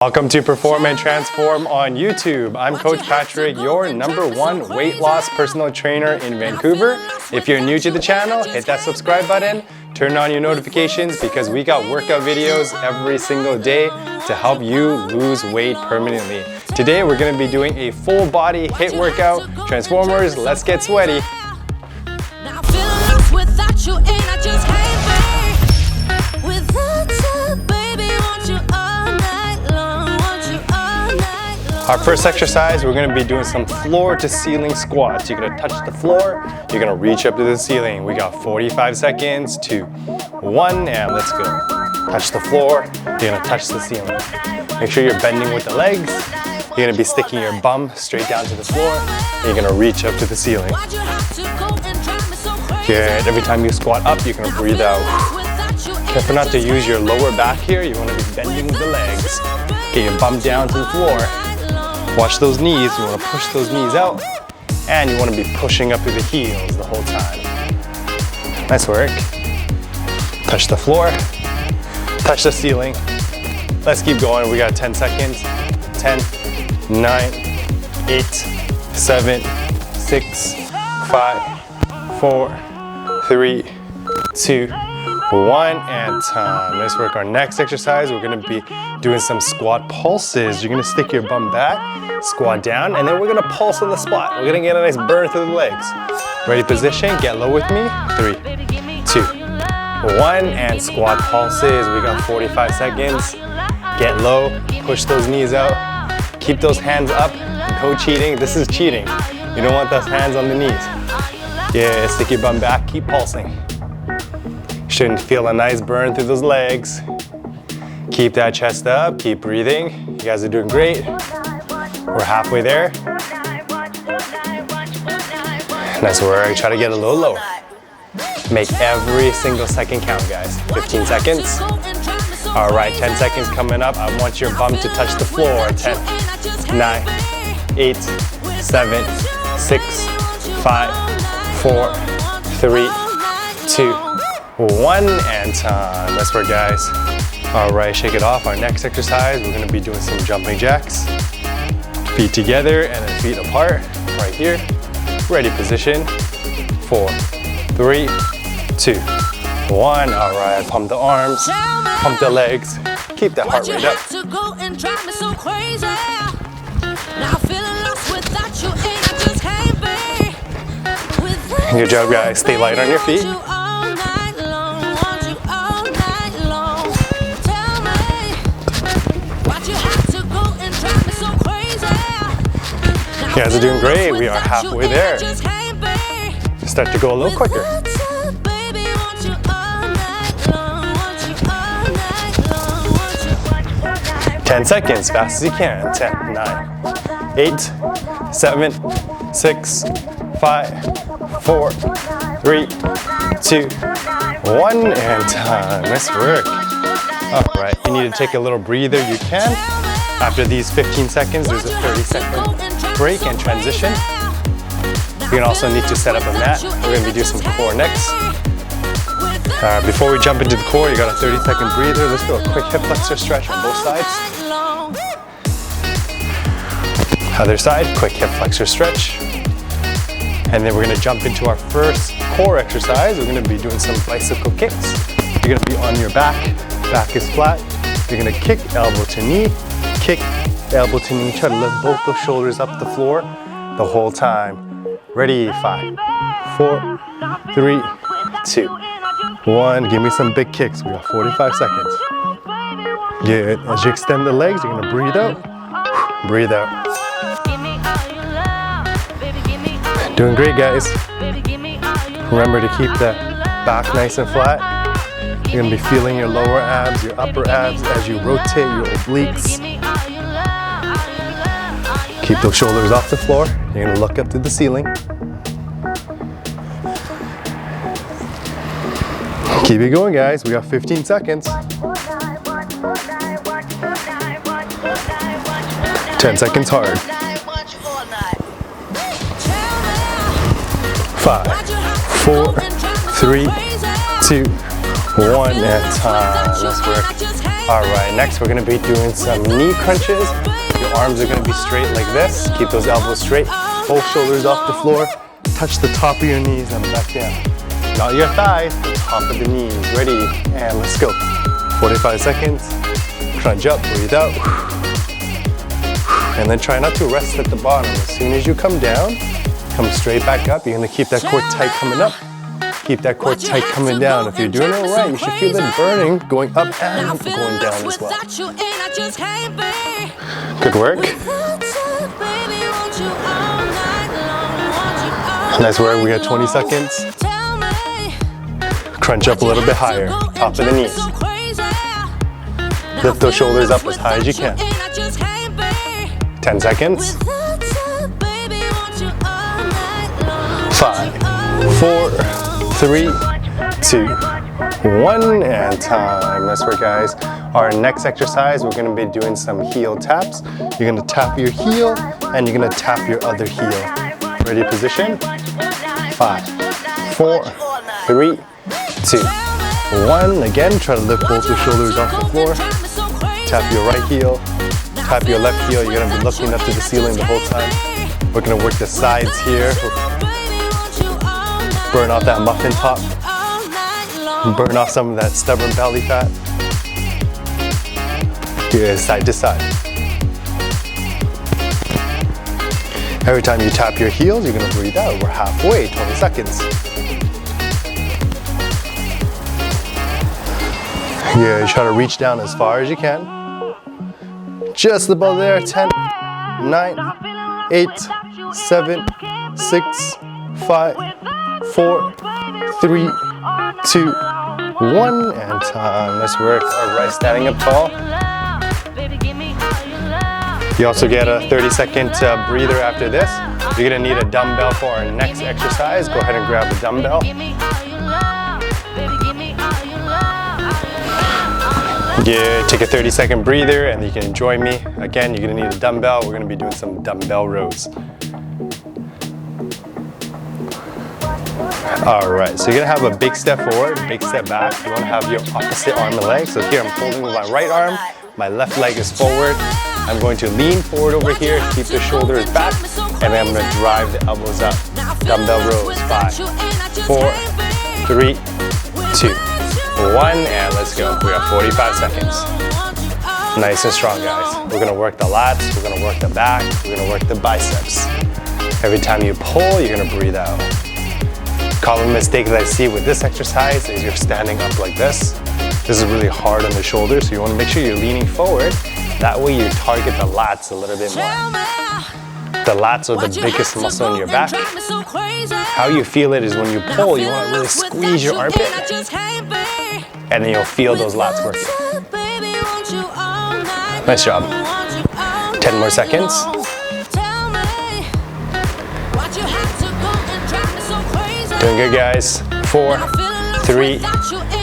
Welcome to Perform and Transform on YouTube. I'm Coach Patrick, your #1 weight loss personal trainer in Vancouver. If you're new to the channel, hit that subscribe button, turn on your notifications because we got workout videos every single day to help you lose weight permanently. Today we're going to be doing a full body HIIT workout. Transformers, let's get sweaty. Our first exercise, we're gonna be doing some floor to ceiling squats. You're gonna touch the floor, you're gonna reach up to the ceiling. We got 45 seconds, 2, 1, and let's go. Touch the floor, you're gonna touch the ceiling. Make sure you're bending with the legs. You're gonna be sticking your bum straight down to the floor. And you're gonna reach up to the ceiling. Good, every time you squat up, you're gonna breathe out. Careful not to use your lower back here. You wanna be bending with the legs. Get your bum down to the floor. Watch those knees, you want to push those knees out, and you want to be pushing up to the heels the whole time. Nice work. Touch the floor, touch the ceiling. Let's keep going, we got 10 seconds. 10, 9, 8, 7, 6, 5, 4, 3, 2, 1, and time. Let's work our next exercise. We're gonna be doing some squat pulses. You're gonna stick your bum back, squat down, and then we're gonna pulse on the spot. We're gonna get a nice burn through the legs. Ready position, get low with me. 3, 2, 1, and squat pulses. We got 45 seconds. Get low, push those knees out. Keep those hands up, no cheating. This is cheating. You don't want those hands on the knees. Yeah, stick your bum back, keep pulsing. Shouldn't feel a nice burn through those legs. Keep that chest up, keep breathing. You guys are doing great. We're halfway there. Nice work, try to get a little lower. Make every single second count, guys. 15 seconds. All right, 10 seconds coming up. I want your bum to touch the floor. 10, 9, 8, 7, 6, 5, 4, 3, 2, 1, and time. Let's work, guys. All right, shake it off. Our next exercise, we're gonna be doing some jumping jacks. Feet together and then feet apart, right here. Ready position. 4, 3, 2, 1. All right, pump the arms, pump the legs. Keep that heart rate up. Good job, guys. Stay light on your feet. You guys are doing great. We are halfway there. Start to go a little quicker. 10 seconds, fast as you can. 10, 9, 8, 7, 6, 5, 4, 3, 2, 1, and time. Nice work. All right, you need to take a little breather. You can. After these 15 seconds, there's a 30-second break and transition. You're gonna also need to set up a mat. We're gonna be doing some core next. Before we jump into the core, you got a 30-second breather. Let's do a quick hip flexor stretch on both sides. Other side, quick hip flexor stretch. And then we're gonna jump into our first core exercise. We're gonna be doing some bicycle kicks. You're gonna be on your back is flat. You're gonna kick elbow to knee, kick elbow to knee. Try to lift both those shoulders up the floor the whole time. Ready, 5, 4, 3, 2, 1. Give me some big kicks. We got 45 seconds. Good. As you extend the legs, you're gonna breathe out. Breathe out. Doing great, guys. Remember to keep the back nice and flat. You're gonna be feeling your lower abs, your upper abs as you rotate your obliques. Keep those shoulders off the floor. You're gonna look up to the ceiling. Keep it going, guys. We got 15 seconds. 10 seconds hard. 5, 4, 3, 2, 1, and time. Let's work. All right, next we're gonna be doing some knee crunches. Your arms are gonna be straight like this. Keep those elbows straight. Both shoulders off the floor. Touch the top of your knees and back down. Not your thighs, the top of the knees. Ready, and let's go. 45 seconds. Crunch up, breathe out. And then try not to rest at the bottom. As soon as you come down, come straight back up. You're gonna keep that core tight coming up. Keep that core tight coming down. If you're doing it right, you should feel it burning, going up and going down as well. Good work. Nice work, we got 20 seconds. Crunch up a little bit higher, top of the knees. Lift those shoulders up as high as you can. 10 seconds. 5, 4, 3, 2, 1, and time. That's right, guys. Our next exercise, we're gonna be doing some heel taps. You're gonna tap your heel and you're gonna tap your other heel. Ready, position? 5, 4, 3, 2, 1. Again, try to lift both your shoulders off the floor. Tap your right heel, tap your left heel. You're gonna be looking up to the ceiling the whole time. We're gonna work the sides here. Burn off that muffin top. Burn off some of that stubborn belly fat. Good, side to side. Every time you tap your heels, you're gonna breathe out. We're halfway, 20 seconds. Yeah, try to reach down as far as you can. Just about there, 10, 9, 8, 7, 6, 5, 4, 3, 2, 1, and time. Let's work. All right, standing up tall. You also get a 30-second breather after this. You're gonna need a dumbbell for our next exercise. Go ahead and grab a dumbbell. Yeah, take a 30-second breather and you can join me. Again, you're gonna need a dumbbell. We're gonna be doing some dumbbell rows. All right, so you're gonna have a big step forward, big step back. You wanna have your opposite arm and leg. So here I'm holding with my right arm, my left leg is forward. I'm going to lean forward over here, keep the shoulders back, and then I'm gonna drive the elbows up. Dumbbell rows, 5, 4, 3, 2, 1, and let's go. We have 45 seconds. Nice and strong, guys. We're gonna work the lats, we're gonna work the back, we're gonna work the biceps. Every time you pull, you're gonna breathe out. Common mistake that I see with this exercise is you're standing up like this. This is really hard on the shoulders, so you wanna make sure you're leaning forward. That way you target the lats a little bit more. The lats are the biggest muscle in your back. How you feel it is when you pull, you wanna really squeeze your armpit, and then you'll feel those lats working. Nice job. 10 more seconds. Doing good, guys. 4, 3,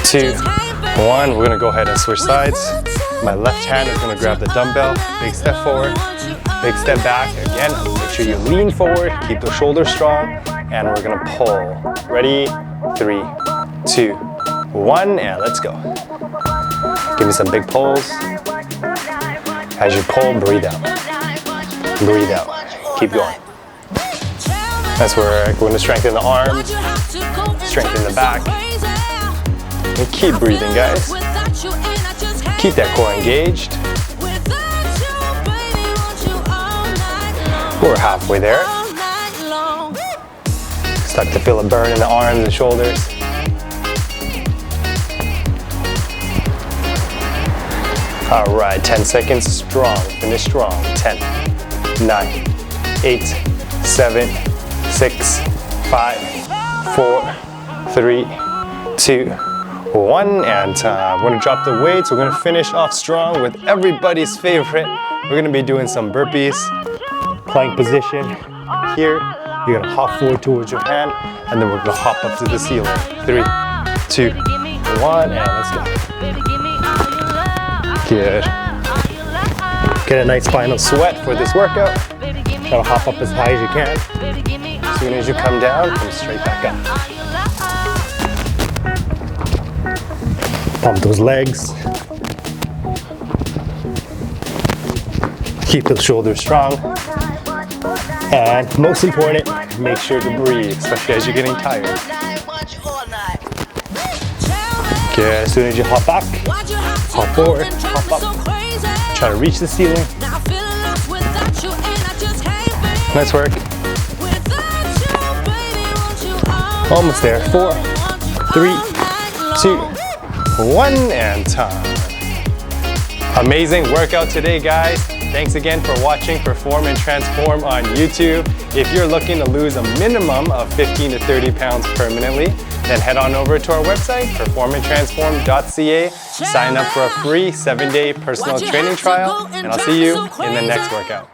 2, 1. We're gonna go ahead and switch sides. My left hand is gonna grab the dumbbell. Big step forward, big step back. Again, make sure you lean forward, keep the shoulders strong, and we're gonna pull. Ready? 3, 2, 1, and let's go. Give me some big pulls. As you pull, breathe out. Breathe out. Keep going. That's where we're gonna strengthen the arms, strengthen the back, and keep breathing, guys. Keep that core engaged. We're halfway there. Start to feel a burn in the arms and shoulders. All right, 10 seconds, strong, finish strong. 10, 9, 8, 7, 6, 5, 4, 3, 2, 1, and we're gonna drop the weights. We're gonna finish off strong with everybody's favorite. We're gonna be doing some burpees, plank position. Here, you're gonna hop forward towards your hand, and then we're gonna hop up to the ceiling. 3, 2, 1, and let's go. Good. Get a nice final sweat for this workout. Try to hop up as high as you can. As soon as you come down, come straight back up. Pump those legs. Keep those shoulders strong. And most important, make sure to breathe, especially as you're getting tired. Good, as soon as you hop back, hop forward, hop up. Try to reach the ceiling. Nice work. Almost there. 4, 3, 2, 1, and time. Amazing workout today, guys. Thanks again for watching Perform and Transform on YouTube. If you're looking to lose a minimum of 15 to 30 pounds permanently, then head on over to our website, performandtransform.ca. Sign up for a free 7-day personal training trial, and I'll see you in the next workout.